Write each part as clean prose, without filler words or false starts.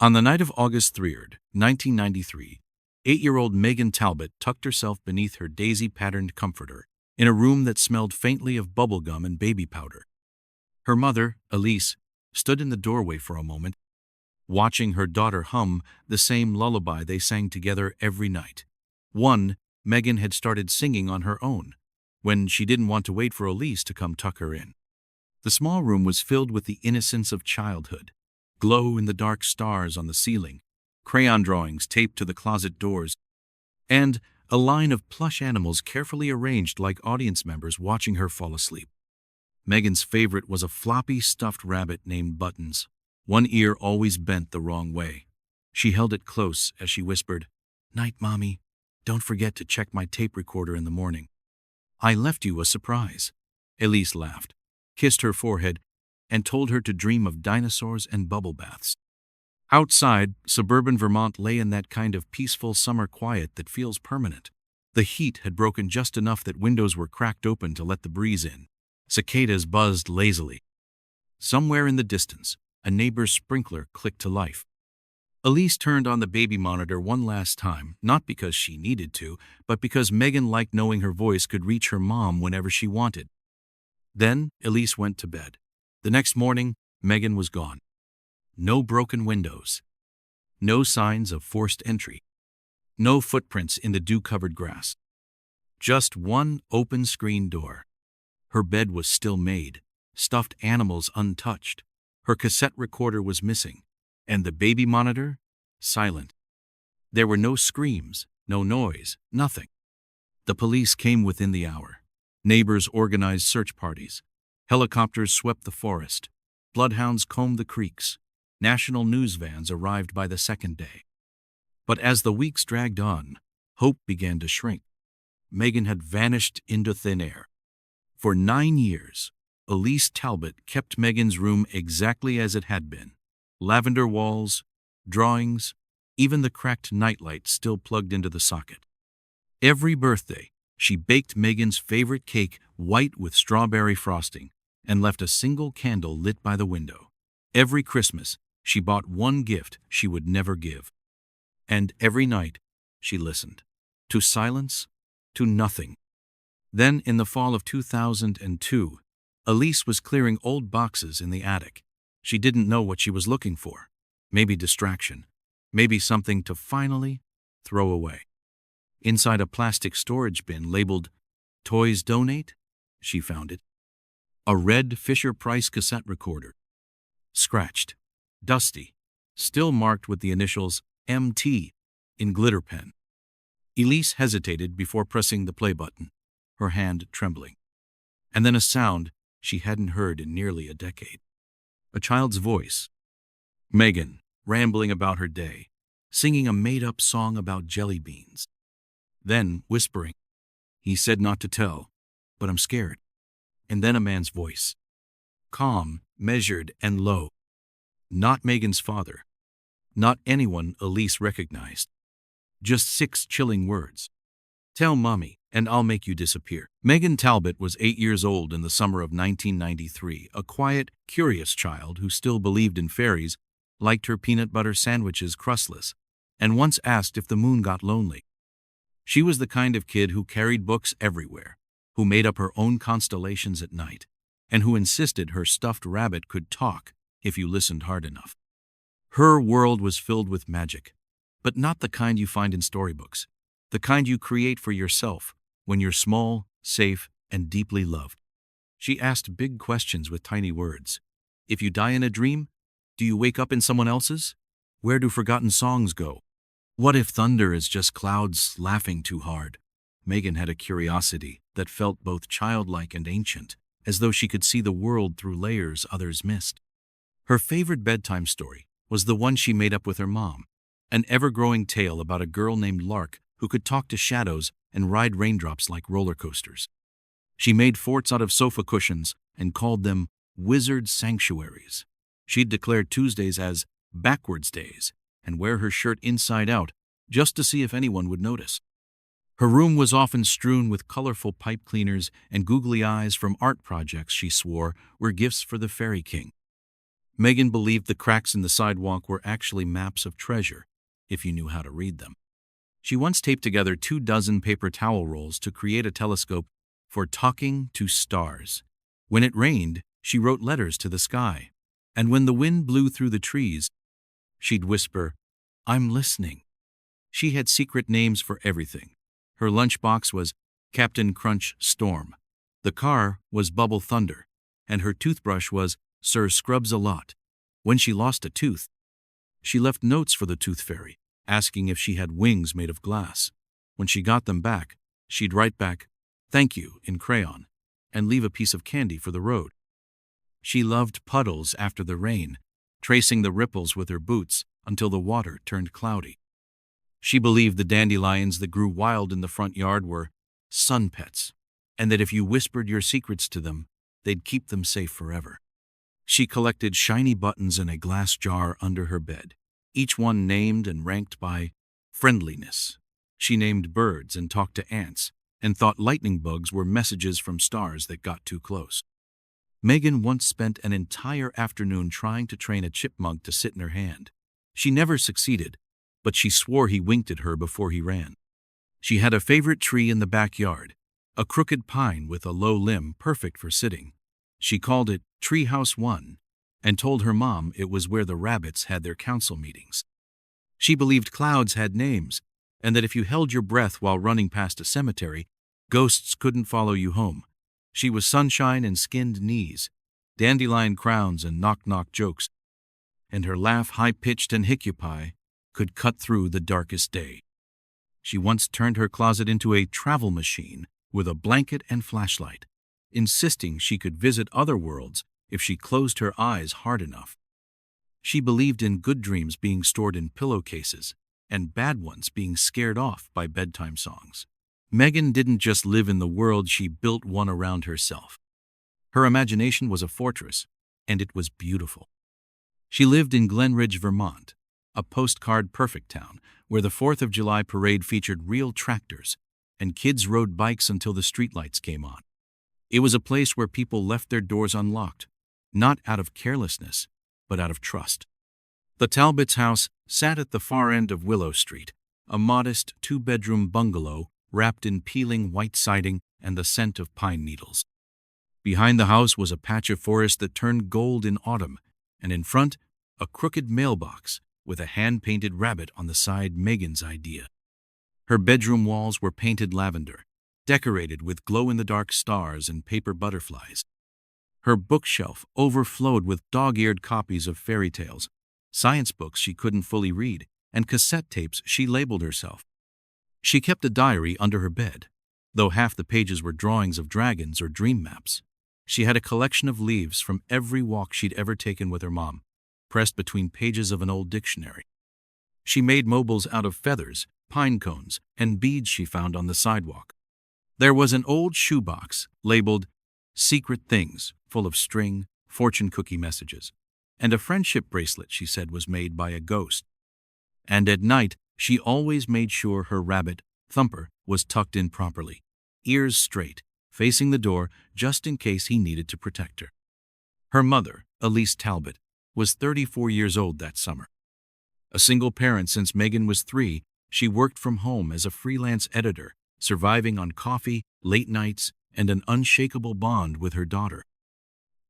On the night of August 3rd, 1993, 8-year-old Megan Talbot tucked herself beneath her daisy-patterned comforter in a room that smelled faintly of bubblegum and baby powder. Her mother, Elise, stood in the doorway for a moment, watching her daughter hum the same lullaby they sang together every night. One, Megan had started singing on her own, when she didn't want to wait for Elise to come tuck her in. The small room was filled with the innocence of childhood. Glow-in-the-dark stars on the ceiling, crayon drawings taped to the closet doors, and a line of plush animals carefully arranged like audience members watching her fall asleep. Megan's favorite was a floppy stuffed rabbit named Buttons, one ear always bent the wrong way. She held it close as she whispered, "Night, Mommy. Don't forget to check my tape recorder in the morning." "I left you a surprise." Elise laughed, kissed her forehead, and told her to dream of dinosaurs and bubble baths. Outside, suburban Vermont lay in that kind of peaceful summer quiet that feels permanent. The heat had broken just enough that windows were cracked open to let the breeze in. Cicadas buzzed lazily. Somewhere in the distance, a neighbor's sprinkler clicked to life. Elise turned on the baby monitor one last time, not because she needed to, but because Megan liked knowing her voice could reach her mom whenever she wanted. Then Elise went to bed. The next morning, Megan was gone. No broken windows. No signs of forced entry. No footprints in the dew-covered grass. Just one open screen door. Her bed was still made, stuffed animals untouched. Her cassette recorder was missing, and the baby monitor, silent. There were no screams, no noise, nothing. The police came within the hour. Neighbors organized search parties. Helicopters swept the forest. Bloodhounds combed the creeks. National news vans arrived by the second day. But as the weeks dragged on, hope began to shrink. Megan had vanished into thin air. For 9 years, Elise Talbot kept Megan's room exactly as it had been. Lavender walls, drawings, even the cracked nightlight still plugged into the socket. Every birthday, she baked Megan's favorite cake white with strawberry frosting and left a single candle lit by the window. Every Christmas, she bought one gift she would never give. And every night, she listened. To silence, to nothing. Then, in the fall of 2002, Elise was clearing old boxes in the attic. She didn't know what she was looking for. Maybe distraction. Maybe something to finally throw away. Inside a plastic storage bin labeled "Toys Donate," she found it. A red Fisher-Price cassette recorder. Scratched, dusty, still marked with the initials MT in glitter pen. Elise hesitated before pressing the play button, her hand trembling. And then a sound she hadn't heard in nearly a decade. A child's voice. Megan, rambling about her day, singing a made-up song about jelly beans. Then whispering, "He said not to tell, but I'm scared." And then a man's voice. Calm, measured, and low. Not Megan's father. Not anyone Elise recognized. Just 6 chilling words. "Tell Mommy, and I'll make you disappear." Megan Talbot was 8 years old in the summer of 1993, a quiet, curious child who still believed in fairies, liked her peanut butter sandwiches crustless, and once asked if the moon got lonely. She was the kind of kid who carried books everywhere, who made up her own constellations at night, and who insisted her stuffed rabbit could talk if you listened hard enough. Her world was filled with magic, but not the kind you find in storybooks, the kind you create for yourself when you're small, safe, and deeply loved. She asked big questions with tiny words. If you die in a dream, do you wake up in someone else's? Where do forgotten songs go? What if thunder is just clouds laughing too hard? Megan had a curiosity that felt both childlike and ancient, as though she could see the world through layers others missed. Her favorite bedtime story was the one she made up with her mom, an ever-growing tale about a girl named Lark who could talk to shadows and ride raindrops like roller coasters. She made forts out of sofa cushions and called them wizard sanctuaries. She'd declare Tuesdays as backwards days and wear her shirt inside out just to see if anyone would notice. Her room was often strewn with colorful pipe cleaners and googly eyes from art projects she swore were gifts for the Fairy King. Megan believed the cracks in the sidewalk were actually maps of treasure, if you knew how to read them. She once taped together 24 paper towel rolls to create a telescope for talking to stars. When it rained, she wrote letters to the sky. And when the wind blew through the trees, she'd whisper, "I'm listening." She had secret names for everything. Her lunchbox was Captain Crunch Storm. The car was Bubble Thunder. And her toothbrush was Sir Scrubs-a-Lot. When she lost a tooth, she left notes for the tooth fairy, asking if she had wings made of glass. When she got them back, she'd write back, "Thank you," in crayon, and leave a piece of candy for the road. She loved puddles after the rain, tracing the ripples with her boots until the water turned cloudy. She believed the dandelions that grew wild in the front yard were sun pets, and that if you whispered your secrets to them, they'd keep them safe forever. She collected shiny buttons in a glass jar under her bed, each one named and ranked by friendliness. She named birds and talked to ants, and thought lightning bugs were messages from stars that got too close. Megan once spent an entire afternoon trying to train a chipmunk to sit in her hand. She never succeeded, but she swore he winked at her before he ran. She had a favorite tree in the backyard, a crooked pine with a low limb perfect for sitting. She called it Treehouse 1 and told her mom it was where the rabbits had their council meetings. She believed clouds had names, and that if you held your breath while running past a cemetery, ghosts couldn't follow you home. She was sunshine and skinned knees, dandelion crowns and knock-knock jokes, and her laugh, high-pitched and hiccupy, could cut through the darkest day. She once turned her closet into a travel machine with a blanket and flashlight, insisting she could visit other worlds if she closed her eyes hard enough. She believed in good dreams being stored in pillowcases and bad ones being scared off by bedtime songs. Megan didn't just live in the world, she built one around herself. Her imagination was a fortress, and it was beautiful. She lived in Glen Ridge, Vermont, a postcard-perfect town where the 4th of July parade featured real tractors, and kids rode bikes until the streetlights came on. It was a place where people left their doors unlocked, not out of carelessness, but out of trust. The Talbots' house sat at the far end of Willow Street, a modest 2-bedroom bungalow wrapped in peeling white siding and the scent of pine needles. Behind the house was a patch of forest that turned gold in autumn, and in front, a crooked mailbox with a hand-painted rabbit on the side, Megan's idea. Her bedroom walls were painted lavender, decorated with glow-in-the-dark stars and paper butterflies. Her bookshelf overflowed with dog-eared copies of fairy tales, science books she couldn't fully read, and cassette tapes she labeled herself. She kept a diary under her bed, though half the pages were drawings of dragons or dream maps. She had a collection of leaves from every walk she'd ever taken with her mom, pressed between pages of an old dictionary. She made mobiles out of feathers, pine cones, and beads she found on the sidewalk. There was an old shoebox labeled Secret Things, full of string, fortune cookie messages, and a friendship bracelet she said was made by a ghost. And at night, she always made sure her rabbit, Thumper, was tucked in properly, ears straight, facing the door just in case he needed to protect her. Her mother, Elise Talbot, was 34 years old that summer. A single parent since Megan was 3, she worked from home as a freelance editor, surviving on coffee, late nights, and an unshakable bond with her daughter.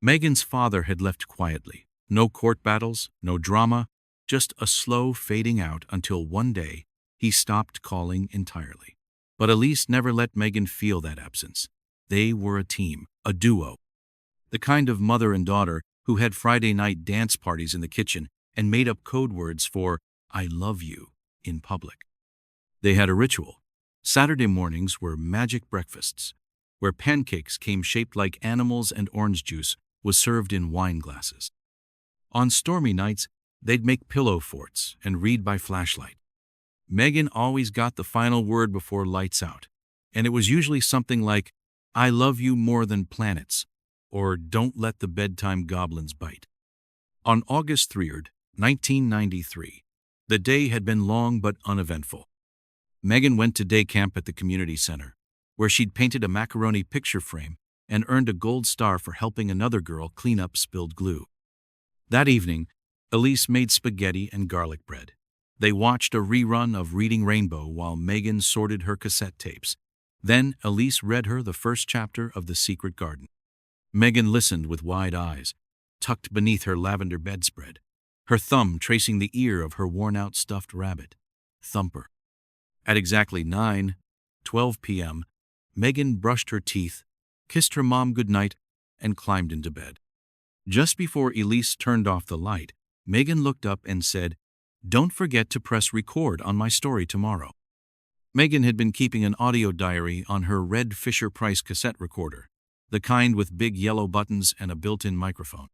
Megan's father had left quietly. No court battles, no drama, just a slow fading out until one day he stopped calling entirely. But Elise never let Megan feel that absence. They were a team, a duo. The kind of mother and daughter who had Friday night dance parties in the kitchen and made up code words for "I love you" in public. They had a ritual. Saturday mornings were magic breakfasts, where pancakes came shaped like animals and orange juice was served in wine glasses. On stormy nights, they'd make pillow forts and read by flashlight. Megan always got the final word before lights out, and it was usually something like, "I love you more than planets," or "Don't let the bedtime goblins bite." On August 3rd, 1993, the day had been long but uneventful. Megan went to day camp at the community center, where she'd painted a macaroni picture frame and earned a gold star for helping another girl clean up spilled glue. That evening, Elise made spaghetti and garlic bread. They watched a rerun of Reading Rainbow while Megan sorted her cassette tapes. Then Elise read her the first chapter of The Secret Garden. Megan listened with wide eyes, tucked beneath her lavender bedspread, her thumb tracing the ear of her worn-out stuffed rabbit, Thumper. At exactly 9:12 p.m., Megan brushed her teeth, kissed her mom goodnight, and climbed into bed. Just before Elise turned off the light, Megan looked up and said, "Don't forget to press record on my story tomorrow." Megan had been keeping an audio diary on her red Fisher-Price cassette recorder, the kind with big yellow buttons and a built-in microphone.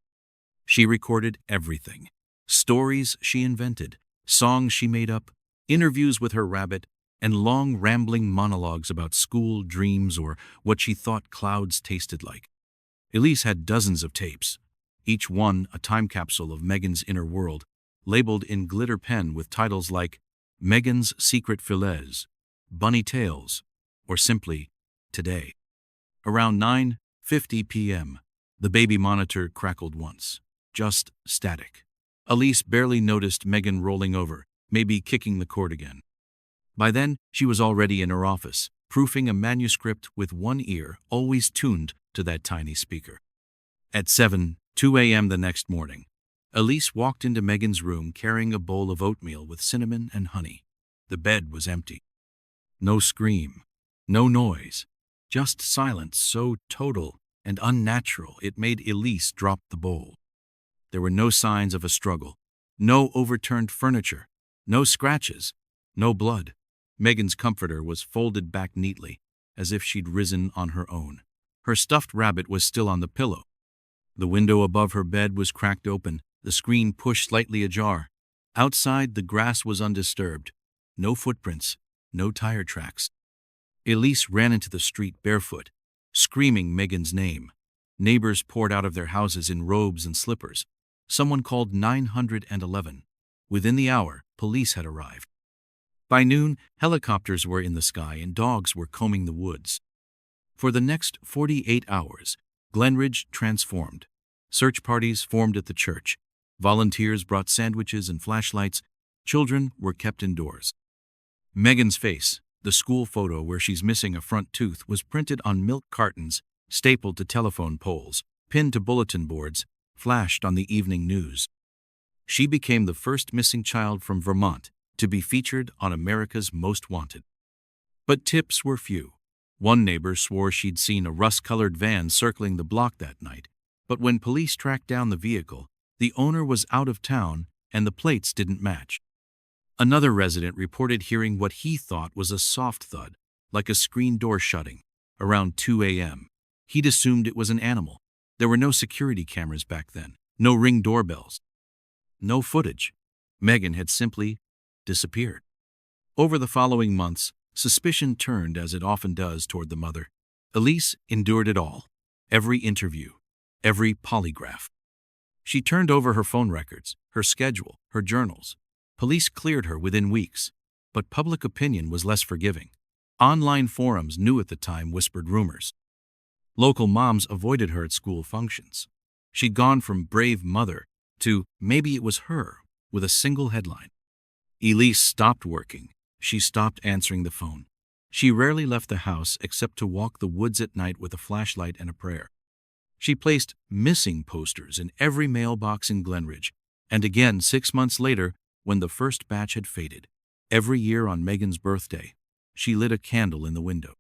She recorded everything: stories she invented, songs she made up, interviews with her rabbit, and long rambling monologues about school, dreams, or what she thought clouds tasted like. Elise had dozens of tapes, each one a time capsule of Megan's inner world, labeled in glitter pen with titles like Megan's Secret Fillets, Bunny Tales, or simply Today. Around 9:50 p.m., the baby monitor crackled once, just static. Elise barely noticed Megan rolling over, maybe kicking the cord again. By then, she was already in her office, proofing a manuscript with one ear always tuned to that tiny speaker. At 7:02 a.m. the next morning, Elise walked into Megan's room carrying a bowl of oatmeal with cinnamon and honey. The bed was empty. No scream, no noise, just silence so total and unnatural it made Elise drop the bowl. There were no signs of a struggle, no overturned furniture, no scratches, no blood. Megan's comforter was folded back neatly, as if she'd risen on her own. Her stuffed rabbit was still on the pillow. The window above her bed was cracked open, the screen pushed slightly ajar. Outside, the grass was undisturbed. No footprints, no tire tracks. Elise ran into the street barefoot, screaming Megan's name. Neighbors poured out of their houses in robes and slippers. Someone called 911. Within the hour, police had arrived. By noon, helicopters were in the sky and dogs were combing the woods. For the next 48 hours, Glenridge transformed. Search parties formed at the church. Volunteers brought sandwiches and flashlights. Children were kept indoors. Megan's face, the school photo where she's missing a front tooth, was printed on milk cartons, stapled to telephone poles, pinned to bulletin boards, flashed on the evening news. She became the first missing child from Vermont to be featured on America's Most Wanted. But tips were few. One neighbor swore she'd seen a rust-colored van circling the block that night, but when police tracked down the vehicle, the owner was out of town and the plates didn't match. Another resident reported hearing what he thought was a soft thud, like a screen door shutting, around 2 a.m. He'd assumed it was an animal. There were no security cameras back then, no Ring doorbells, no footage. Megan had simply disappeared. Over the following months, suspicion turned, as it often does, toward the mother. Elise endured it all. Every interview, every polygraph. She turned over her phone records, her schedule, her journals. Police cleared her within weeks, but public opinion was less forgiving. Online forums, new at the time, whispered rumors. Local moms avoided her at school functions. She'd gone from brave mother to maybe it was her, with a single headline. Elise stopped working. She stopped answering the phone. She rarely left the house except to walk the woods at night with a flashlight and a prayer. She placed missing posters in every mailbox in Glenridge, and again 6 months later when the first batch had faded. Every year on Megan's birthday, she lit a candle in the window.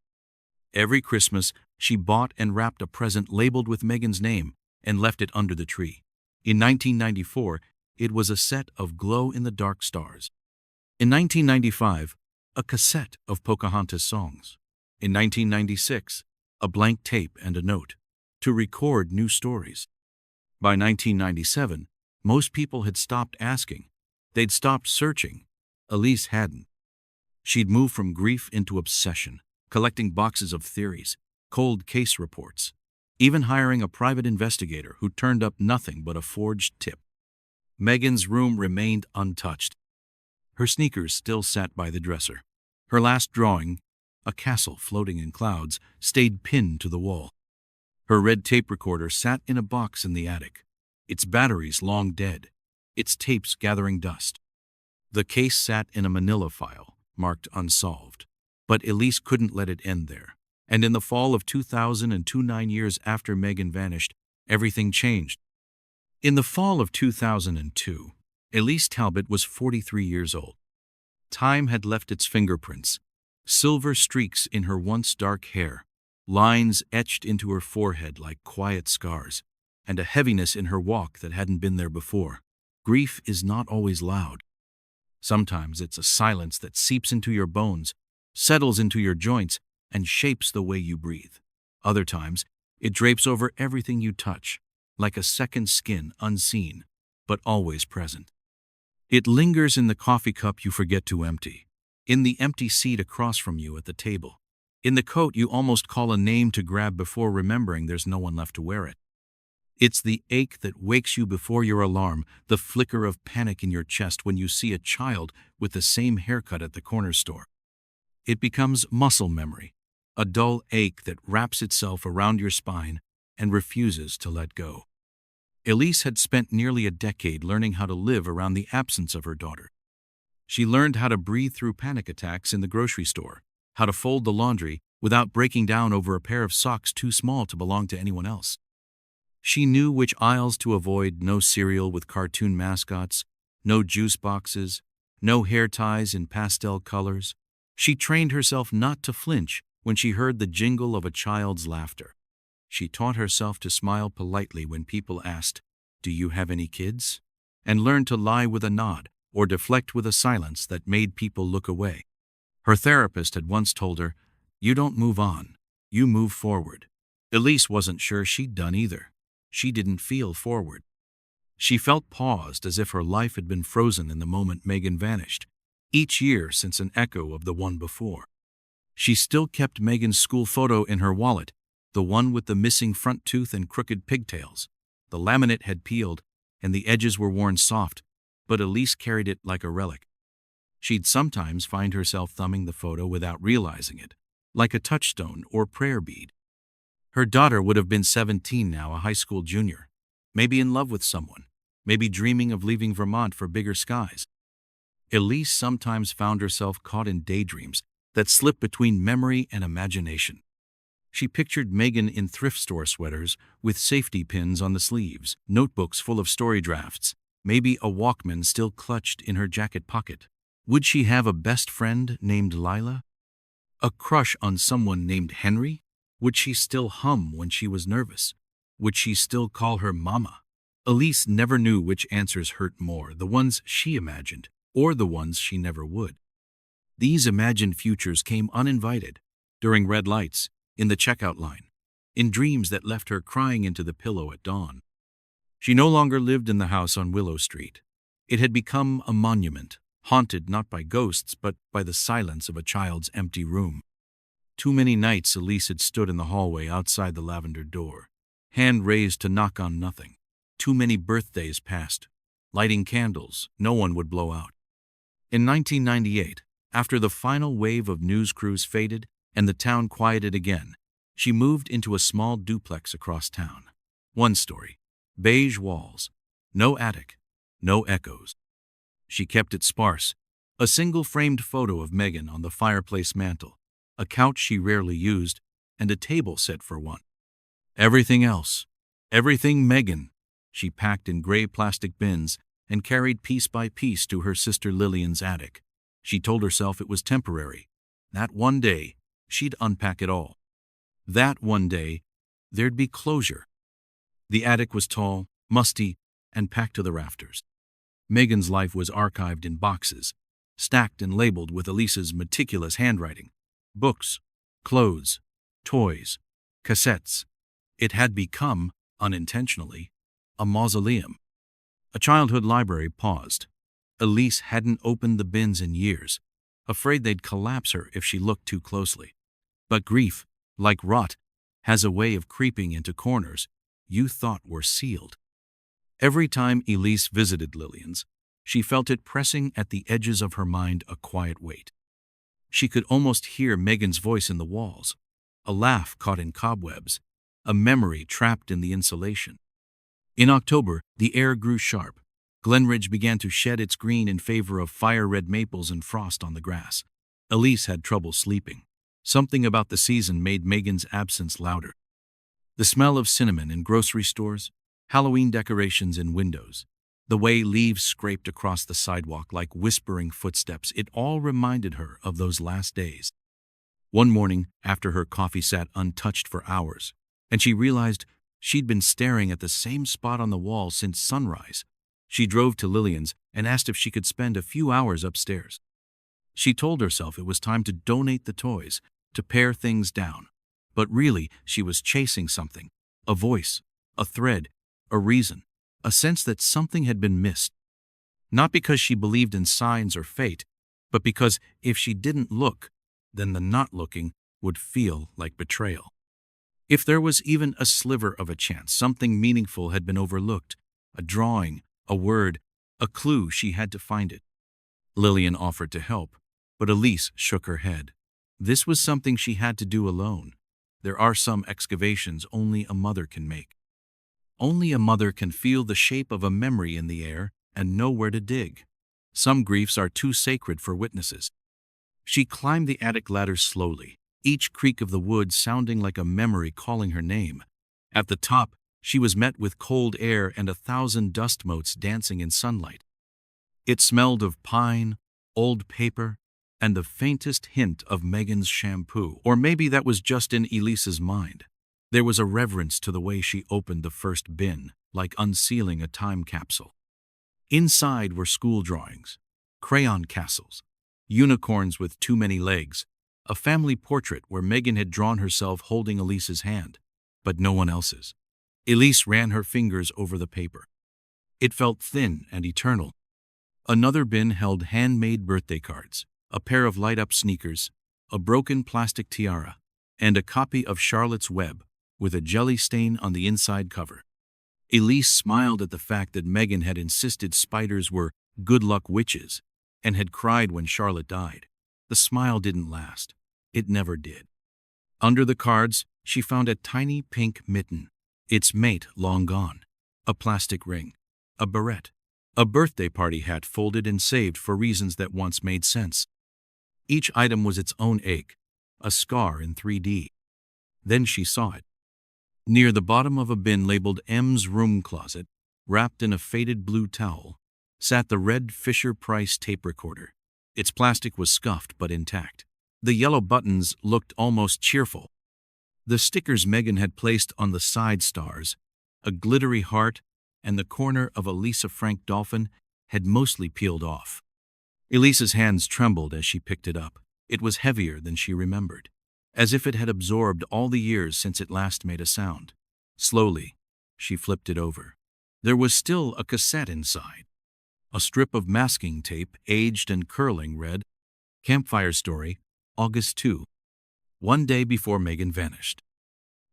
Every Christmas, she bought and wrapped a present labeled with Megan's name and left it under the tree. In 1994, it was a set of glow-in-the-dark stars. In 1995, a cassette of Pocahontas songs. In 1996, a blank tape and a note to record new stories. By 1997, most people had stopped asking. They'd stopped searching. Elise hadn't. She'd moved from grief into obsession, collecting boxes of theories, cold case reports, even hiring a private investigator who turned up nothing but a forged tip. Megan's room remained untouched. Her sneakers still sat by the dresser. Her last drawing, a castle floating in clouds, stayed pinned to the wall. Her red tape recorder sat in a box in the attic. its batteries long dead, its tapes gathering dust. The case sat in a manila file, marked unsolved. But Elise couldn't let it end there. And in the fall of 2002, 9 years after Megan vanished, everything changed. In the fall of 2002, Elise Talbot was 43 years old. Time had left its fingerprints, silver streaks in her once dark hair, lines etched into her forehead like quiet scars, and a heaviness in her walk that hadn't been there before. Grief is not always loud. Sometimes it's a silence that seeps into your bones, settles into your joints, and shapes the way you breathe. Other times, it drapes over everything you touch, like a second skin, unseen, but always present. It lingers in the coffee cup you forget to empty, in the empty seat across from you at the table, in the coat you almost call a name to grab before remembering there's no one left to wear it. It's the ache that wakes you before your alarm, the flicker of panic in your chest when you see a child with the same haircut at the corner store. It becomes muscle memory, a dull ache that wraps itself around your spine and refuses to let go. Elise had spent nearly a decade learning how to live around the absence of her daughter. She learned how to breathe through panic attacks in the grocery store, how to fold the laundry without breaking down over a pair of socks too small to belong to anyone else. She knew which aisles to avoid: no cereal with cartoon mascots, no juice boxes, no hair ties in pastel colors. She trained herself not to flinch when she heard the jingle of a child's laughter. She taught herself to smile politely when people asked, "Do you have any kids?" and learned to lie with a nod or deflect with a silence that made people look away. Her therapist had once told her, "You don't move on, you move forward." Elise wasn't sure she'd done either. She didn't feel forward. She felt paused, as if her life had been frozen in the moment Megan vanished, each year since an echo of the one before. She still kept Megan's school photo in her wallet, the one with the missing front tooth and crooked pigtails. The laminate had peeled, and the edges were worn soft, but Elise carried it like a relic. She'd sometimes find herself thumbing the photo without realizing it, like a touchstone or prayer bead. Her daughter would have been 17 now, a high school junior, maybe in love with someone, maybe dreaming of leaving Vermont for bigger skies. Elise sometimes found herself caught in daydreams that slipped between memory and imagination. She pictured Megan in thrift store sweaters with safety pins on the sleeves, notebooks full of story drafts, maybe a Walkman still clutched in her jacket pocket. Would she have a best friend named Lila? A crush on someone named Henry? Would she still hum when she was nervous? Would she still call her mama? Elise never knew which answers hurt more, the ones she imagined or the ones she never would. These imagined futures came uninvited, during red lights, in the checkout line, in dreams that left her crying into the pillow at dawn. She no longer lived in the house on Willow Street. It had become a monument, haunted not by ghosts but by the silence of a child's empty room. Too many nights Elise had stood in the hallway outside the lavender door, hand raised to knock on nothing. Too many birthdays passed, lighting candles no one would blow out. In 1998, after the final wave of news crews faded and the town quieted again, she moved into a small duplex across town. One story, beige walls, no attic, no echoes. She kept it sparse, a single framed photo of Megan on the fireplace mantel, a couch she rarely used, and a table set for one. Everything else, everything Megan, she packed in gray plastic bins and carried piece by piece to her sister Lillian's attic. She told herself it was temporary. That one day, she'd unpack it all. That one day, there'd be closure. The attic was tall, musty, and packed to the rafters. Megan's life was archived in boxes, stacked and labeled with Elise's meticulous handwriting. Books, clothes, toys, cassettes. It had become, unintentionally, a mausoleum. A childhood library paused. Elise hadn't opened the bins in years, afraid they'd collapse her if she looked too closely. But grief, like rot, has a way of creeping into corners you thought were sealed. Every time Elise visited Lillian's, she felt it pressing at the edges of her mind, a quiet weight. She could almost hear Megan's voice in the walls, a laugh caught in cobwebs, a memory trapped in the insulation. In October, the air grew sharp. Glenridge began to shed its green in favor of fire-red maples and frost on the grass. Elise had trouble sleeping. Something about the season made Megan's absence louder. The smell of cinnamon in grocery stores, Halloween decorations in windows, the way leaves scraped across the sidewalk like whispering footsteps, it all reminded her of those last days. One morning, after her coffee sat untouched for hours, and she realized she'd been staring at the same spot on the wall since sunrise, she drove to Lillian's and asked if she could spend a few hours upstairs. She told herself it was time to donate the toys, to pare things down. But really, she was chasing something. A voice, a thread, a reason, a sense that something had been missed. Not because she believed in signs or fate, but because if she didn't look, then the not looking would feel like betrayal. If there was even a sliver of a chance something meaningful had been overlooked, a drawing, a word, a clue, she had to find it. Lillian offered to help, but Elise shook her head. This was something she had to do alone. There are some excavations only a mother can make. Only a mother can feel the shape of a memory in the air and know where to dig. Some griefs are too sacred for witnesses. She climbed the attic ladder slowly, each creak of the wood sounding like a memory calling her name. At the top, she was met with cold air and 1,000 dust motes dancing in sunlight. It smelled of pine, old paper, and the faintest hint of Megan's shampoo. Or maybe that was just in Elise's mind. There was a reverence to the way she opened the first bin, like unsealing a time capsule. Inside were school drawings, crayon castles, unicorns with too many legs, a family portrait where Megan had drawn herself holding Elise's hand, but no one else's. Elise ran her fingers over the paper. It felt thin and eternal. Another bin held handmade birthday cards, a pair of light-up sneakers, a broken plastic tiara, and a copy of Charlotte's Web with a jelly stain on the inside cover. Elise smiled at the fact that Megan had insisted spiders were good luck witches and had cried when Charlotte died. The smile didn't last. It never did. Under the cards, she found a tiny pink mitten, its mate long gone, a plastic ring, a barrette, a birthday party hat folded and saved for reasons that once made sense. Each item was its own ache, a scar in 3D. Then she saw it. Near the bottom of a bin labeled M's room closet, wrapped in a faded blue towel, sat the red Fisher-Price tape recorder. Its plastic was scuffed but intact. The yellow buttons looked almost cheerful. The stickers Megan had placed on the side stars, a glittery heart, and the corner of a Lisa Frank dolphin had mostly peeled off. Elise's hands trembled as she picked it up. It was heavier than she remembered, as if it had absorbed all the years since it last made a sound. Slowly, she flipped it over. There was still a cassette inside. A strip of masking tape, aged and curling, read, "Campfire Story, August 2, one day before Megan vanished."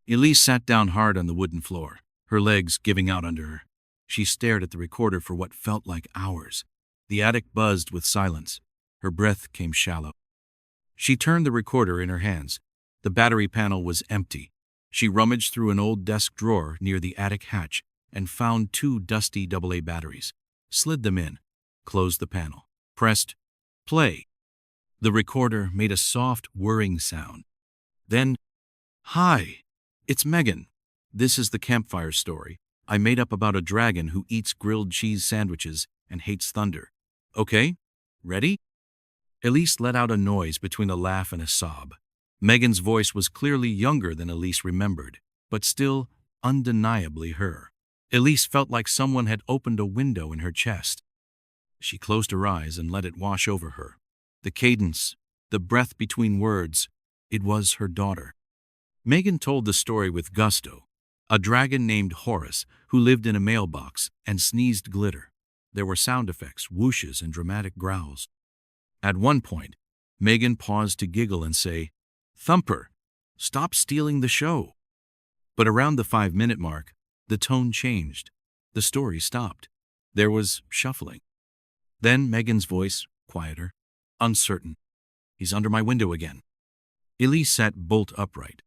Elise sat down hard on the wooden floor, her legs giving out under her. She stared at the recorder for what felt like hours. The attic buzzed with silence. Her breath came shallow. She turned the recorder in her hands. The battery panel was empty. She rummaged through an old desk drawer near the attic hatch and found 2 dusty AA batteries, slid them in, closed the panel, pressed play. The recorder made a soft, whirring sound. Then, "Hi, it's Megan. This is the Campfire Story I made up about a dragon who eats grilled cheese sandwiches and hates thunder. Okay? Ready?" Elise let out a noise between a laugh and a sob. Megan's voice was clearly younger than Elise remembered, but still undeniably her. Elise felt like someone had opened a window in her chest. She closed her eyes and let it wash over her. The cadence, the breath between words, it was her daughter. Megan told the story with gusto. A dragon named Horace who lived in a mailbox and sneezed glitter. There were sound effects, whooshes, and dramatic growls. At one point, Megan paused to giggle and say, "Thumper, stop stealing the show." But around the 5-minute mark, the tone changed. The story stopped. There was shuffling. Then Megan's voice, quieter, uncertain. "He's under my window again." Elise sat bolt upright.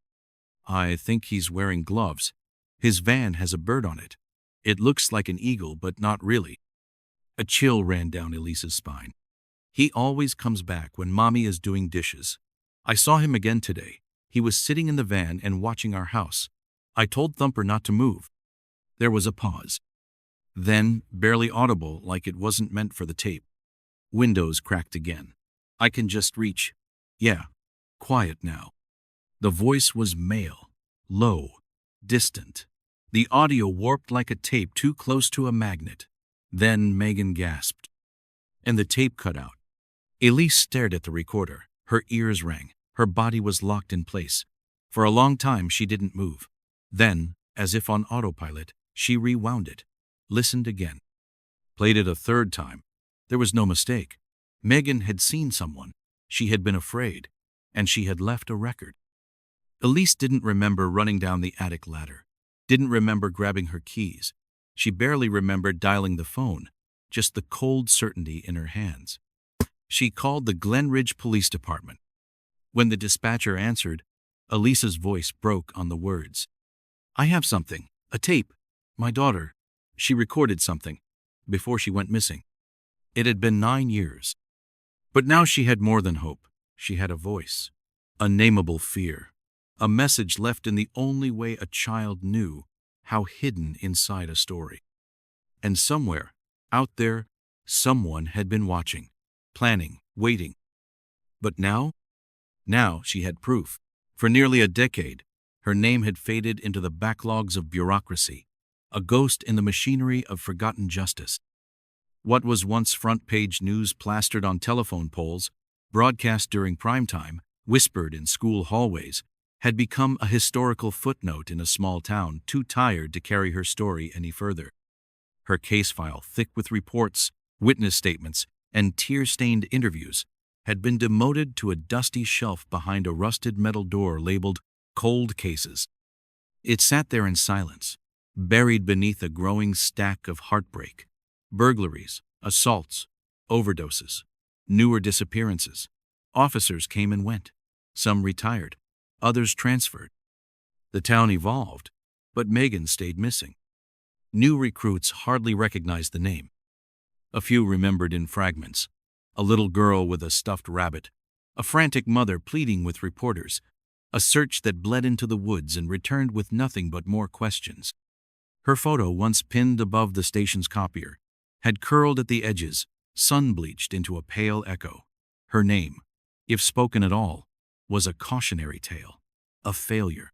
"I think he's wearing gloves. His van has a bird on it." It looks like an eagle, but not really. A chill ran down Elise's spine. He always comes back when Mommy is doing dishes. I saw him again today. He was sitting in the van and watching our house. I told Thumper not to move. There was a pause. Then, barely audible, like it wasn't meant for the tape, windows cracked again. I can just reach. Yeah, quiet now. The voice was male, low, distant. The audio warped like a tape too close to a magnet. Then Megan gasped, and the tape cut out. Elise stared at the recorder. Her ears rang. Her body was locked in place. For a long time, she didn't move. Then, as if on autopilot, she rewound it, listened again, played it a third time. There was no mistake. Megan had seen someone. She had been afraid, and she had left a record. Elise didn't remember running down the attic ladder, didn't remember grabbing her keys. She barely remembered dialing the phone, just the cold certainty in her hands. She called the Glen Ridge Police Department. When the dispatcher answered, Elise's voice broke on the words. I have something, a tape. My daughter. She recorded something before she went missing. It had been 9 years. But now she had more than hope. She had a voice, a nameable fear, a message left in the only way a child knew, how hidden inside a story. And somewhere, out there, someone had been watching, planning, waiting. But now she had proof. For nearly a decade, her name had faded into the backlogs of bureaucracy, a ghost in the machinery of forgotten justice. What was once front-page news plastered on telephone poles, broadcast during prime time, whispered in school hallways, had become a historical footnote in a small town too tired to carry her story any further. Her case file, thick with reports, witness statements, and tear-stained interviews, had been demoted to a dusty shelf behind a rusted metal door labeled Cold Cases. It sat there in silence, buried beneath a growing stack of heartbreak, burglaries, assaults, overdoses, newer disappearances. Officers came and went. Some retired, others transferred. The town evolved, but Megan stayed missing. New recruits hardly recognized the name. A few remembered in fragments. A little girl with a stuffed rabbit, a frantic mother pleading with reporters, a search that bled into the woods and returned with nothing but more questions. Her photo, once pinned above the station's copier, had curled at the edges, sun-bleached into a pale echo. Her name, if spoken at all, was a cautionary tale, a failure,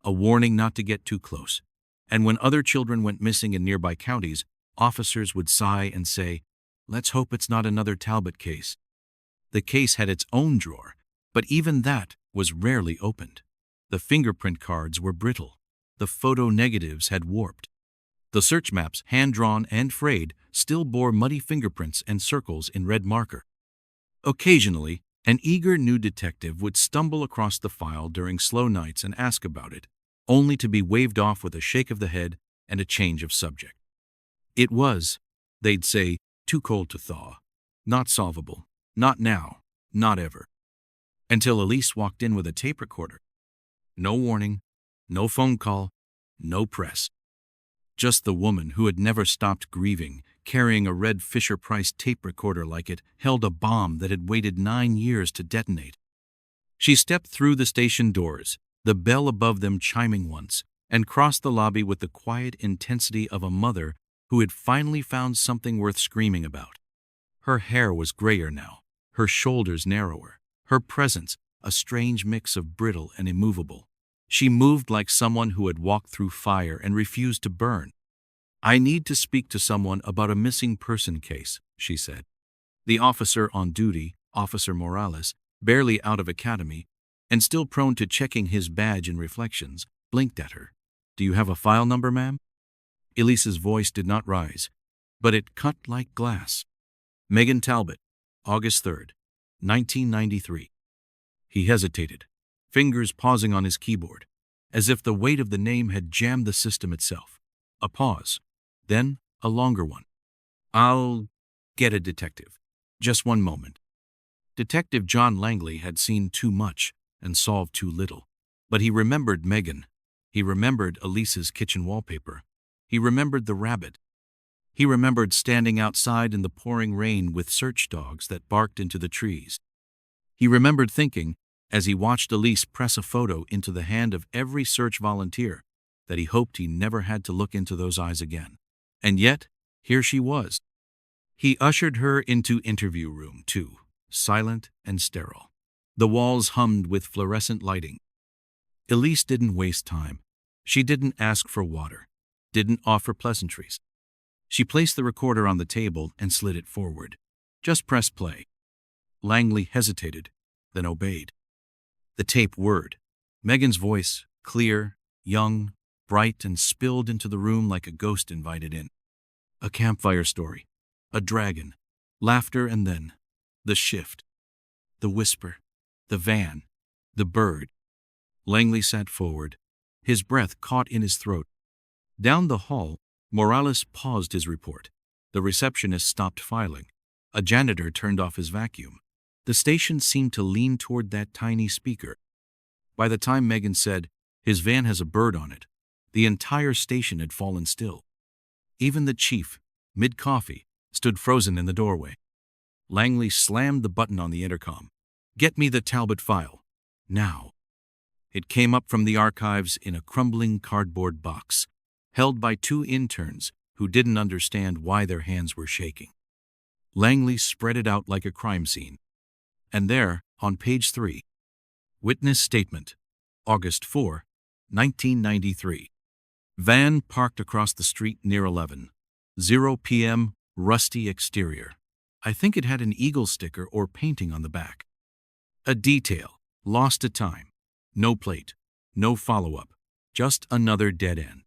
a warning not to get too close. And when other children went missing in nearby counties, officers would sigh and say, let's hope it's not another Talbot case. The case had its own drawer, but even that was rarely opened. The fingerprint cards were brittle. The photo negatives had warped. The search maps, hand-drawn and frayed, still bore muddy fingerprints and circles in red marker. Occasionally, an eager new detective would stumble across the file during slow nights and ask about it, only to be waved off with a shake of the head and a change of subject. It was, they'd say, too cold to thaw, not solvable, not now, not ever. Until Elise walked in with a tape recorder. No warning, no phone call, no press. Just the woman who had never stopped grieving, carrying a red Fisher-Price tape recorder like it held a bomb that had waited 9 years to detonate. She stepped through the station doors, the bell above them chiming once, and crossed the lobby with the quiet intensity of a mother who had finally found something worth screaming about. Her hair was grayer now, her shoulders narrower, her presence a strange mix of brittle and immovable. She moved like someone who had walked through fire and refused to burn. I need to speak to someone about a missing person case, she said. The officer on duty, Officer Morales, barely out of academy, and still prone to checking his badge in reflections, blinked at her. Do you have a file number, ma'am? Elise's voice did not rise, but it cut like glass. Megan Talbot, August 3rd, 1993. He hesitated, fingers pausing on his keyboard, as if the weight of the name had jammed the system itself. A pause, then a longer one. I'll get a detective. Just one moment. Detective John Langley had seen too much and solved too little, but he remembered Megan. He remembered Elise's kitchen wallpaper, He remembered the rabbit. He remembered standing outside in the pouring rain with search dogs that barked into the trees. He remembered thinking, as he watched Elise press a photo into the hand of every search volunteer, that he hoped he never had to look into those eyes again. And yet, here she was. He ushered her into interview room 2, silent and sterile. The walls hummed with fluorescent lighting. Elise didn't waste time. She didn't ask for water, didn't offer pleasantries. She placed the recorder on the table and slid it forward. Just press play. Langley hesitated, then obeyed. The tape whirred. Megan's voice, clear, young, bright, and spilled into the room like a ghost invited in. A campfire story, a dragon, laughter, and then the shift, the whisper, the van, the bird. Langley sat forward, his breath caught in his throat. Down the hall, Morales paused his report. The receptionist stopped filing. A janitor turned off his vacuum. The station seemed to lean toward that tiny speaker. By the time Megan said, "His van has a bird on it," the entire station had fallen still. Even the chief, mid-coffee, stood frozen in the doorway. Langley slammed the button on the intercom. "Get me the Talbot file. Now." It came up from the archives in a crumbling cardboard box, held by 2 interns who didn't understand why their hands were shaking. Langley spread it out like a crime scene. And there, on page 3, Witness Statement, August 4, 1993. Van parked across the street near 11:00 p.m., rusty exterior. I think it had an eagle sticker or painting on the back. A detail, lost to time. No plate, no follow-up, just another dead end.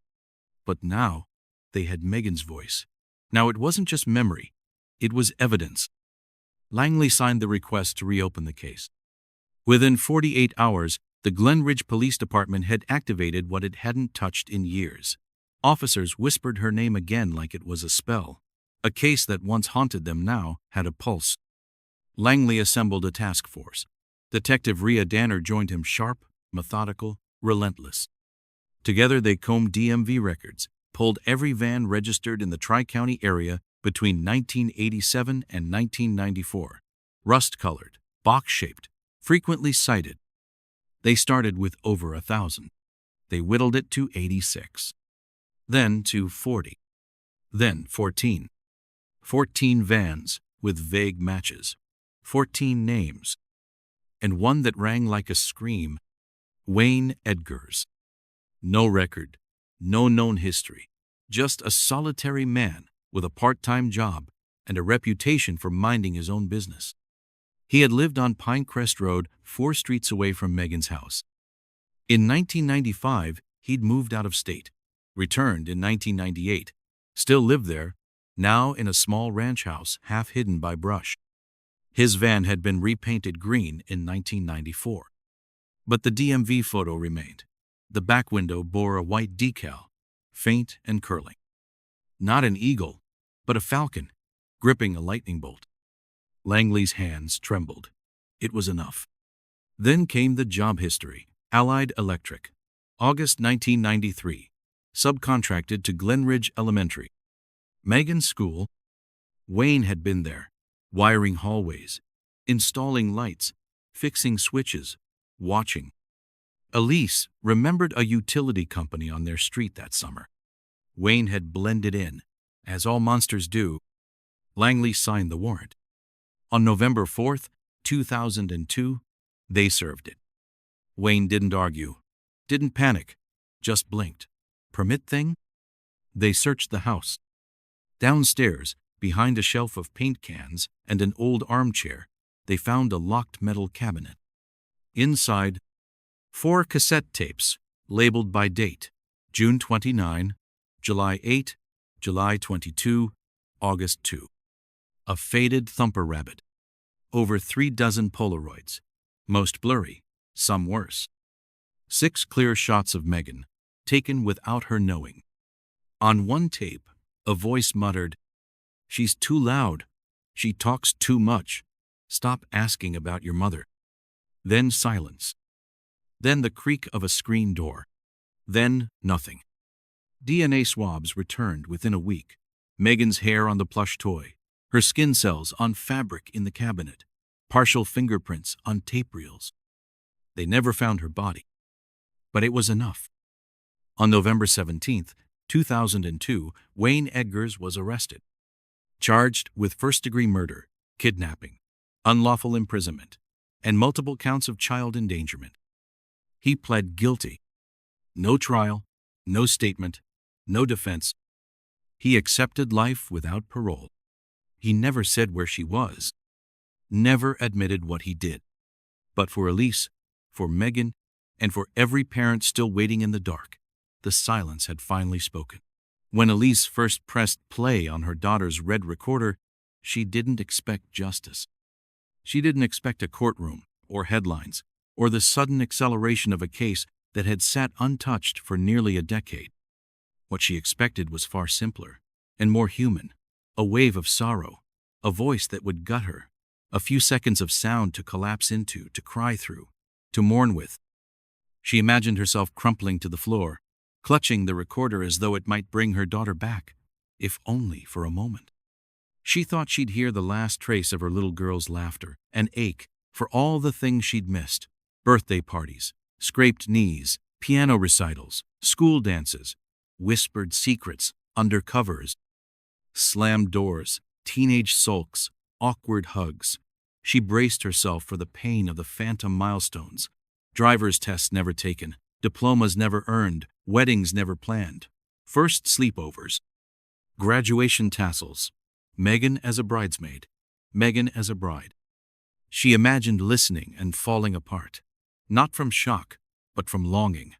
But now, they had Megan's voice. Now it wasn't just memory, it was evidence. Langley signed the request to reopen the case. Within 48 hours, the Glen Ridge Police Department had activated what it hadn't touched in years. Officers whispered her name again like it was a spell. A case that once haunted them now had a pulse. Langley assembled a task force. Detective Rhea Danner joined him, sharp, methodical, relentless. Together they combed DMV records, pulled every van registered in the Tri-County area between 1987 and 1994. Rust-colored, box-shaped, frequently cited. They started with over 1,000. They whittled it to 86. Then to 40. Then 14. 14 vans with vague matches. 14 names. And one that rang like a scream: Wayne Edgars. No record, no known history, just a solitary man with a part-time job and a reputation for minding his own business. He had lived on Pinecrest Road, 4 streets away from Megan's house. In 1995, he'd moved out of state, returned in 1998, still lived there, now in a small ranch house half hidden by brush. His van had been repainted green in 1994. But the DMV photo remained. The back window bore a white decal, faint and curling. Not an eagle, but a falcon, gripping a lightning bolt. Langley's hands trembled. It was enough. Then came the job history. Allied Electric, August 1993, subcontracted to Glen Ridge Elementary. Megan's school. Wayne had been there, wiring hallways, installing lights, fixing switches, watching. Elise remembered a utility company on their street that summer. Wayne had blended in, as all monsters do. Langley signed the warrant. On November 4, 2002, they served it. Wayne didn't argue, didn't panic, just blinked. Permit thing? They searched the house. Downstairs, behind a shelf of paint cans and an old armchair, they found a locked metal cabinet. Inside, 4 cassette tapes, labeled by date: June 29, July 8, July 22, August 2. A faded thumper rabbit. Over 3 dozen Polaroids, most blurry, some worse. 6 clear shots of Megan, taken without her knowing. On one tape, a voice muttered, "She's too loud. She talks too much. Stop asking about your mother." Then silence. Then the creak of a screen door. Then nothing. DNA swabs returned within a week. Megan's hair on the plush toy, her skin cells on fabric in the cabinet, partial fingerprints on tape reels. They never found her body, but it was enough. On November 17, 2002, Wayne Edgars was arrested, charged with first-degree murder, kidnapping, unlawful imprisonment, and multiple counts of child endangerment. He pled guilty. No trial, no statement, no defense. He accepted life without parole. He never said where she was, never admitted what he did. But for Elise, for Megan, and for every parent still waiting in the dark, the silence had finally spoken. When Elise first pressed play on her daughter's red recorder, she didn't expect justice. She didn't expect a courtroom, or headlines, or the sudden acceleration of a case that had sat untouched for nearly a decade. What she expected was far simpler and more human. A wave of sorrow, a voice that would gut her, a few seconds of sound to collapse into, to cry through, to mourn with. She imagined herself crumpling to the floor, clutching the recorder as though it might bring her daughter back, if only for a moment. She thought she'd hear the last trace of her little girl's laughter and ache for all the things she'd missed: birthday parties, scraped knees, piano recitals, school dances, whispered secrets under covers, slammed doors, teenage sulks, awkward hugs. She braced herself for the pain of the phantom milestones: driver's tests never taken, diplomas never earned, weddings never planned, first sleepovers, graduation tassels, Megan as a bridesmaid, Megan as a bride. She imagined listening and falling apart, not from shock, but from longing.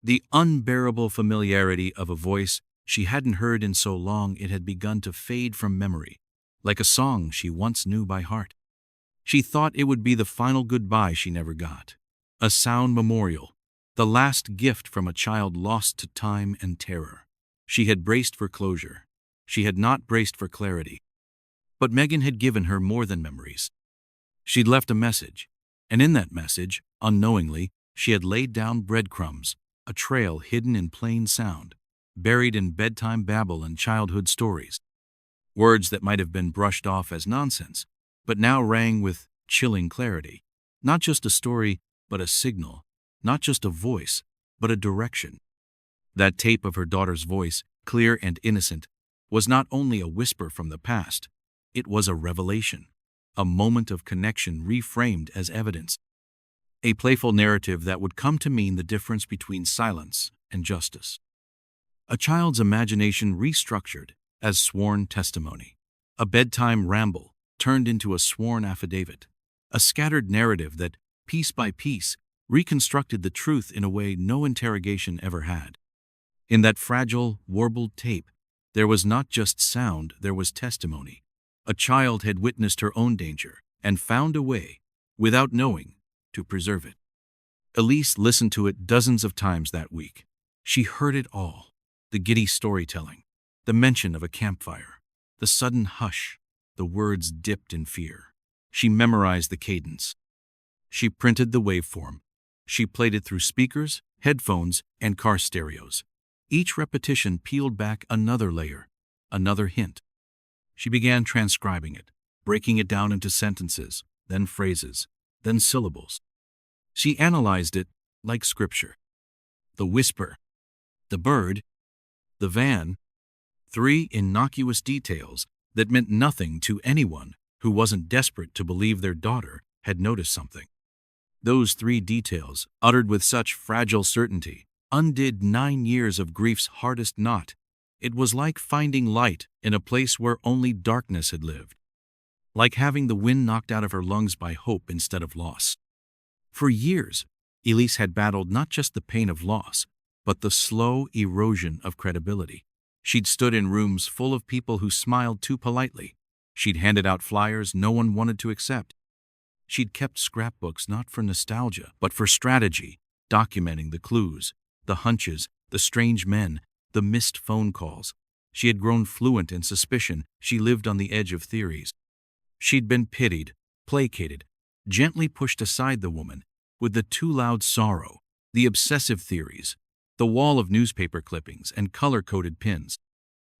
The unbearable familiarity of a voice she hadn't heard in so long it had begun to fade from memory, like a song she once knew by heart. She thought it would be the final goodbye she never got, a sound memorial, the last gift from a child lost to time and terror. She had braced for closure. She had not braced for clarity. But Megan had given her more than memories. She'd left a message, and in that message, unknowingly, she had laid down breadcrumbs, a trail hidden in plain sound, buried in bedtime babble and childhood stories. Words that might have been brushed off as nonsense, but now rang with chilling clarity. Not just a story, but a signal. Not just a voice, but a direction. That tape of her daughter's voice, clear and innocent, was not only a whisper from the past, it was a revelation, a moment of connection reframed as evidence, a playful narrative that would come to mean the difference between silence and justice. A child's imagination restructured as sworn testimony, a bedtime ramble turned into a sworn affidavit, a scattered narrative that, piece by piece, reconstructed the truth in a way no interrogation ever had. In that fragile, warbled tape, there was not just sound, there was testimony. A child had witnessed her own danger and found a way, without knowing, to preserve it. Elise listened to it dozens of times that week. She heard it all: the giddy storytelling, the mention of a campfire, the sudden hush, the words dipped in fear. She memorized the cadence. She printed the waveform. She played it through speakers, headphones, and car stereos. Each repetition peeled back another layer, another hint. She began transcribing it, breaking it down into sentences, then phrases, then syllables. She analyzed it like scripture. The whisper, the bird, the van, 3 innocuous details that meant nothing to anyone who wasn't desperate to believe their daughter had noticed something. Those 3 details, uttered with such fragile certainty, undid 9 years of grief's hardest knot. It was like finding light in a place where only darkness had lived, like having the wind knocked out of her lungs by hope instead of loss. For years, Elise had battled not just the pain of loss, but the slow erosion of credibility. She'd stood in rooms full of people who smiled too politely. She'd handed out flyers no one wanted to accept. She'd kept scrapbooks not for nostalgia, but for strategy, documenting the clues, the hunches, the strange men, the missed phone calls. She had grown fluent in suspicion. She lived on the edge of theories. She'd been pitied, placated, gently pushed aside the woman with the too loud sorrow, the obsessive theories, the wall of newspaper clippings and color-coded pins.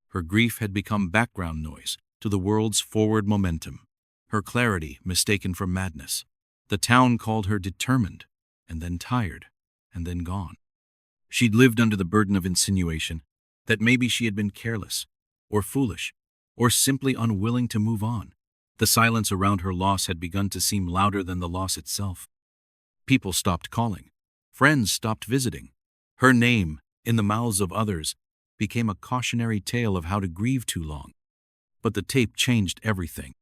Her grief had become background noise to the world's forward momentum, her clarity mistaken for madness. The town called her determined, and then tired, and then gone. She'd lived under the burden of insinuation that maybe she had been careless, or foolish, or simply unwilling to move on. The silence around her loss had begun to seem louder than the loss itself. People stopped calling. Friends stopped visiting. Her name, in the mouths of others, became a cautionary tale of how to grieve too long. But the tape changed everything.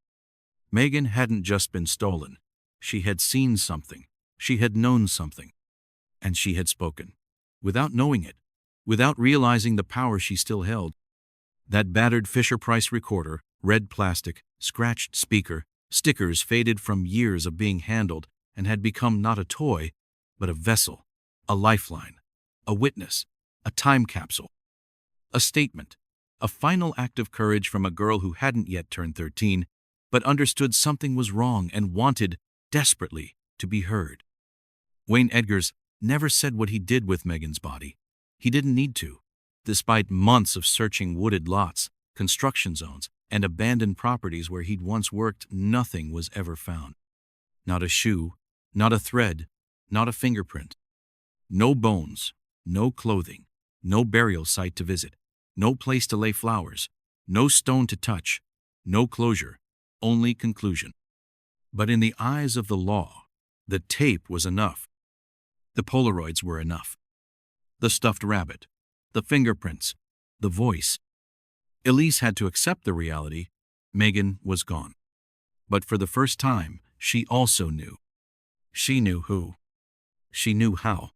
Megan hadn't just been stolen. She had seen something. She had known something. And she had spoken. Without knowing it, without realizing the power she still held. That battered Fisher-Price recorder, red plastic, scratched speaker, stickers faded from years of being handled and had become not a toy, but a vessel, a lifeline, a witness, a time capsule, a statement, a final act of courage from a girl who hadn't yet turned 13, but understood something was wrong and wanted, desperately, to be heard. Wayne Edgars never said what he did with Megan's body. He didn't need to. Despite months of searching wooded lots, construction zones, and abandoned properties where he'd once worked, nothing was ever found. Not a shoe, not a thread, not a fingerprint. No bones, no clothing, no burial site to visit, no place to lay flowers, no stone to touch, no closure, only conclusion. But in the eyes of the law, the tape was enough. The Polaroids were enough. The stuffed rabbit, the fingerprints, the voice. Elise had to accept the reality. Megan was gone. But for the first time, she also knew. She knew who. She knew how.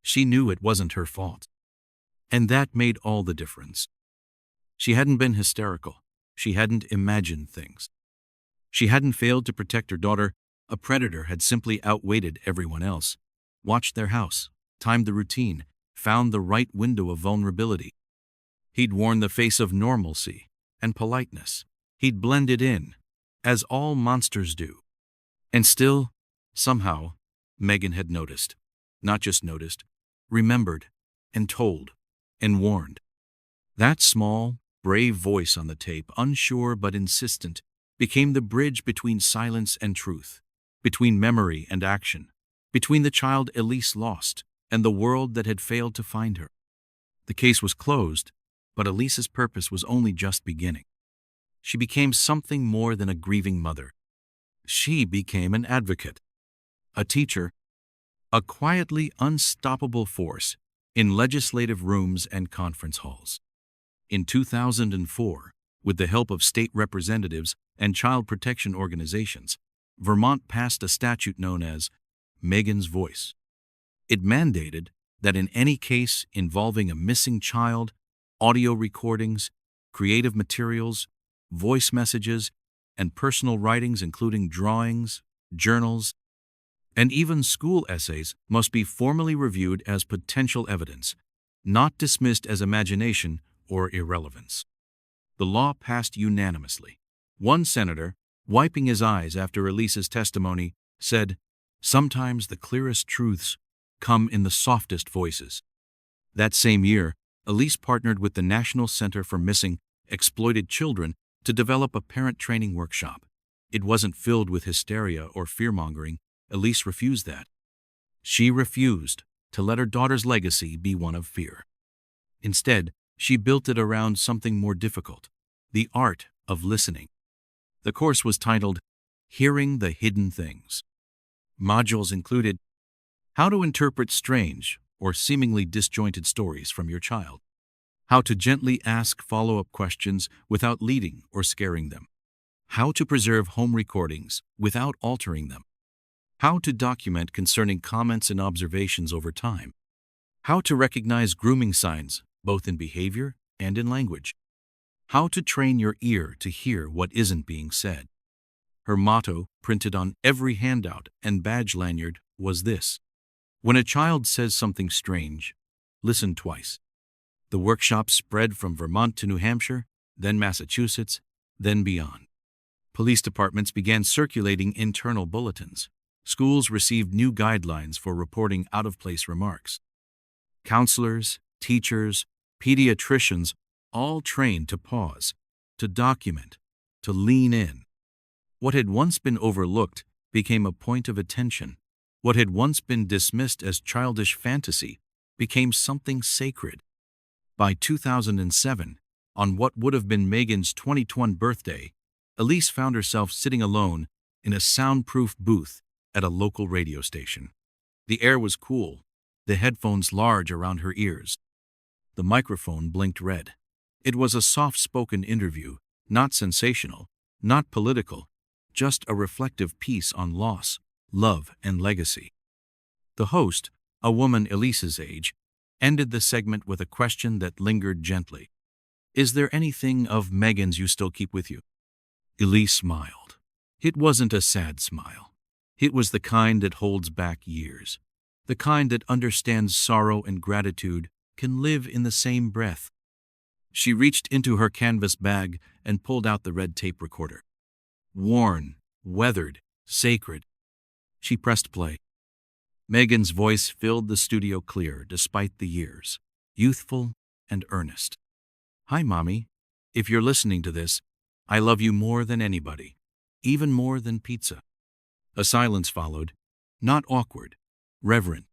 She knew it wasn't her fault. And that made all the difference. She hadn't been hysterical. She hadn't imagined things. She hadn't failed to protect her daughter. A predator had simply outweighted everyone else. Watched their house, timed the routine, found the right window of vulnerability. He'd worn the face of normalcy and politeness. He'd blended in, as all monsters do. And still, somehow, Megan had noticed. Not just noticed, remembered, and told, and warned. That small, brave voice on the tape, unsure but insistent, became the bridge between silence and truth, between memory and action, between the child Elise lost and the world that had failed to find her. The case was closed, but Elise's purpose was only just beginning. She became something more than a grieving mother. She became an advocate, a teacher, a quietly unstoppable force in legislative rooms and conference halls. In 2004, with the help of state representatives and child protection organizations, Vermont passed a statute known as Megan's Voice. It mandated that in any case involving a missing child, audio recordings, creative materials, voice messages, and personal writings including drawings, journals, and even school essays must be formally reviewed as potential evidence, not dismissed as imagination or irrelevance. The law passed unanimously. One senator, wiping his eyes after Elise's testimony, said, "Sometimes the clearest truths come in the softest voices." That same year, Elise partnered with the National Center for Missing, Exploited Children to develop a parent training workshop. It wasn't filled with hysteria or fear-mongering. Elise refused that. She refused to let her daughter's legacy be one of fear. Instead, she built it around something more difficult, the art of listening. The course was titled, Hearing the Hidden Things. Modules included how to interpret strange or seemingly disjointed stories from your child, how to gently ask follow-up questions without leading or scaring them, how to preserve home recordings without altering them, how to document concerning comments and observations over time, how to recognize grooming signs both in behavior and in language, how to train your ear to hear what isn't being said. Her motto, printed on every handout and badge lanyard, was this: when a child says something strange, listen twice. The workshop spread from Vermont to New Hampshire, then Massachusetts, then beyond. Police departments began circulating internal bulletins. Schools received new guidelines for reporting out-of-place remarks. Counselors, teachers, pediatricians, all trained to pause, to document, to lean in. What had once been overlooked became a point of attention. What had once been dismissed as childish fantasy became something sacred. By 2007, on what would have been Megan's 2021 birthday, Elise found herself sitting alone in a soundproof booth at a local radio station. The air was cool, the headphones large around her ears. The microphone blinked red. It was a soft-spoken interview, not sensational, not political, just a reflective piece on loss, love, and legacy. The host, a woman Elise's age, ended the segment with a question that lingered gently. Is there anything of Megan's you still keep with you? Elise smiled. It wasn't a sad smile. It was the kind that holds back years. The kind that understands sorrow and gratitude can live in the same breath. She reached into her canvas bag and pulled out the red tape recorder. Worn, weathered, sacred. She pressed play. Megan's voice filled the studio clear despite the years, youthful and earnest. Hi, Mommy. If you're listening to this, I love you more than anybody, even more than pizza. A silence followed, not awkward, reverent.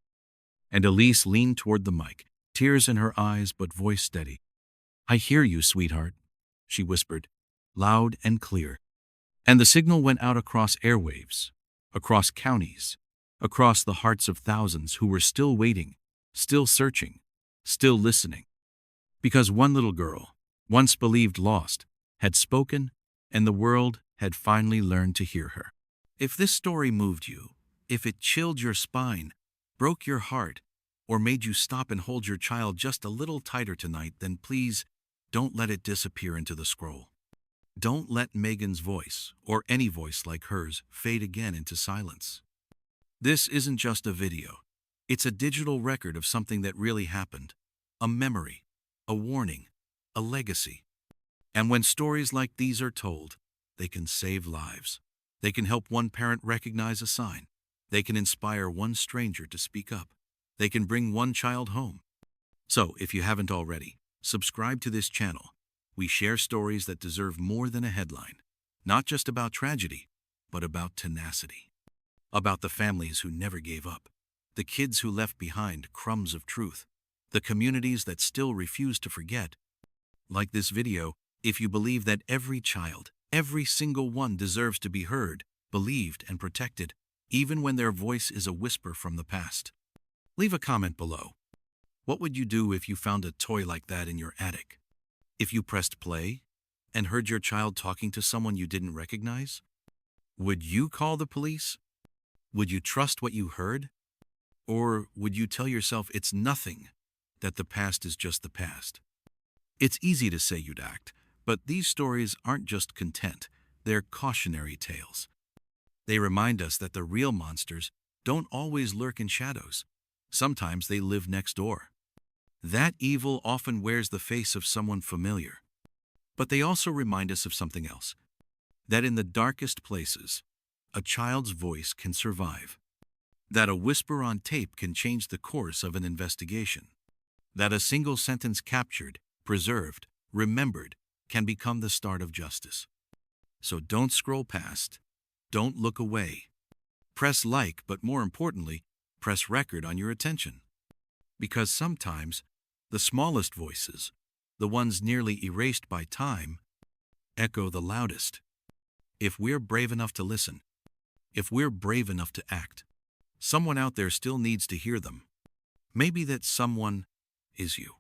And Elise leaned toward the mic, tears in her eyes but voice steady. I hear you, sweetheart, she whispered, loud and clear. And the signal went out across airwaves, across counties, across the hearts of thousands who were still waiting, still searching, still listening. Because one little girl, once believed lost, had spoken, and the world had finally learned to hear her. If this story moved you, if it chilled your spine, broke your heart, or made you stop and hold your child just a little tighter tonight, then please don't let it disappear into the scroll. Don't let Megan's voice, or any voice like hers, fade again into silence. This isn't just a video. It's a digital record of something that really happened. A memory, a warning, a legacy. And when stories like these are told, they can save lives. They can help one parent recognize a sign. They can inspire one stranger to speak up. They can bring one child home. So, if you haven't already, subscribe to this channel. We share stories that deserve more than a headline. Not just about tragedy, but about tenacity. About the families who never gave up. The kids who left behind crumbs of truth. The communities that still refuse to forget. Like this video, if you believe that every child, every single one deserves to be heard, believed, and protected, even when their voice is a whisper from the past. Leave a comment below. What would you do if you found a toy like that in your attic? If you pressed play and heard your child talking to someone you didn't recognize? Would you call the police? Would you trust what you heard? Or would you tell yourself it's nothing, that the past is just the past? It's easy to say you'd act, but these stories aren't just content, they're cautionary tales. They remind us that the real monsters don't always lurk in shadows. Sometimes they live next door. That evil often wears the face of someone familiar. But they also remind us of something else. That in the darkest places, a child's voice can survive. That a whisper on tape can change the course of an investigation. That a single sentence captured, preserved, remembered, can become the start of justice. So don't scroll past. Don't look away. Press like, but more importantly, press record on your attention. Because sometimes, the smallest voices, the ones nearly erased by time, echo the loudest. If we're brave enough to listen, if we're brave enough to act, someone out there still needs to hear them. Maybe that someone is you.